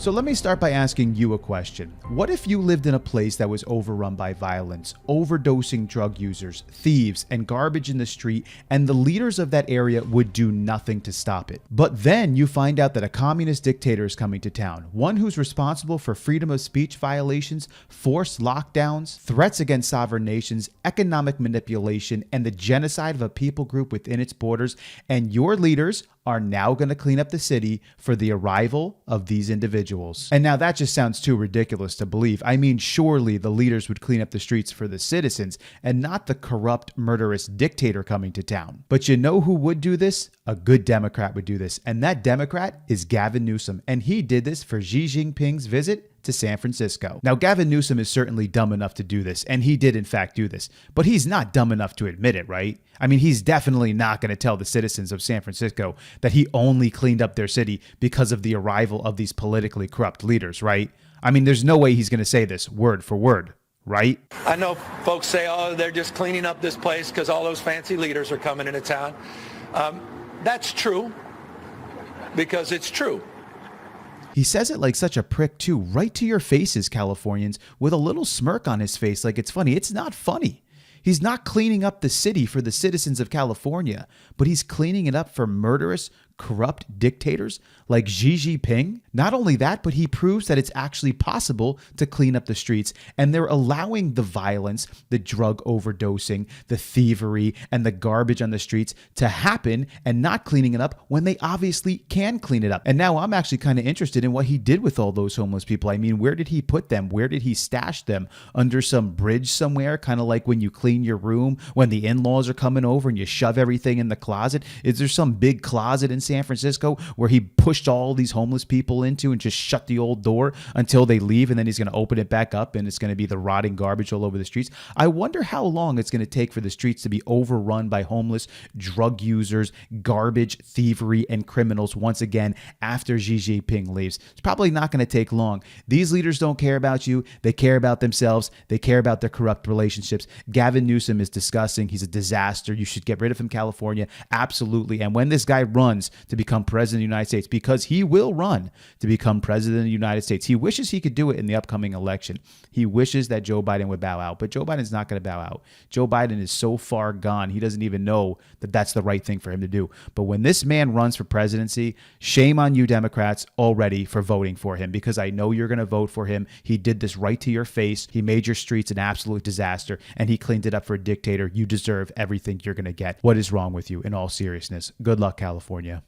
So let me start by asking you a question. What if you lived in a place that was overrun by violence, overdosing drug users, thieves, and garbage in the street, and the leaders of that area would do nothing to stop it? But then you find out that a communist dictator is coming to town, one who's responsible for freedom of speech violations, forced lockdowns, threats against sovereign nations, economic manipulation, and the genocide of a people group within its borders, and your leaders are now going to clean up the city for the arrival of these individuals. And now that just sounds too ridiculous to believe. I mean, surely the leaders would clean up the streets for the citizens and not the corrupt, murderous dictator coming to town. But you know who would do this? A good Democrat would do this. And that Democrat is Gavin Newsom. And he did this for Xi Jinping's visit to San Francisco. Now, Gavin Newsom is certainly dumb enough to do this, and he did in fact do this, but he's not dumb enough to admit it, right? I mean, he's definitely not going to tell the citizens of San Francisco that he only cleaned up their city because of the arrival of these politically corrupt leaders, right? I mean, there's no way he's going to say this word for word, right? I know folks say, oh, they're just cleaning up this place because all those fancy leaders are coming into town. That's true, because it's true. He says it like such a prick too, right to your faces, Californians, with a little smirk on his face like it's funny. It's not funny. He's not cleaning up the city for the citizens of California, but he's cleaning it up for murderous, corrupt dictators like Xi Jinping. Not only that, but he proves that it's actually possible to clean up the streets, and they're allowing the violence, the drug overdosing, the thievery, and the garbage on the streets to happen and not cleaning it up when they obviously can clean it up. And now I'm actually kind of interested in what he did with all those homeless people. I mean, where did he put them? Where did he stash them? Under some bridge somewhere? Kind of like when you clean your room when the in-laws are coming over and you shove everything in the closet. Is there some big closet in San Francisco where he pushed all these homeless people into and just shut the old door until they leave, and then he's going to open it back up and it's going to be the rotting garbage all over the streets? I wonder how long it's going to take for the streets to be overrun by homeless, drug users, garbage, thievery, and criminals once again after Xi Jinping leaves. It's probably not going to take long. These leaders don't care about you. They care about themselves. They care about their corrupt relationships. Gavin Newsom is disgusting. He's a disaster. You should get rid of him, California. Absolutely. And when this guy runs to become president of the United States, because he will run to become president of the United States, he wishes he could do it in the upcoming election. He wishes that Joe Biden would bow out, but Joe Biden's not going to bow out. Joe Biden is so far gone, he doesn't even know that that's the right thing for him to do. But when this man runs for presidency, shame on you Democrats already for voting for him, because I know you're going to vote for him. He did this right to your face. He made your streets an absolute disaster, and he cleaned it up for a dictator. You deserve everything you're going to get. What is wrong with you, in all seriousness? Good luck, California.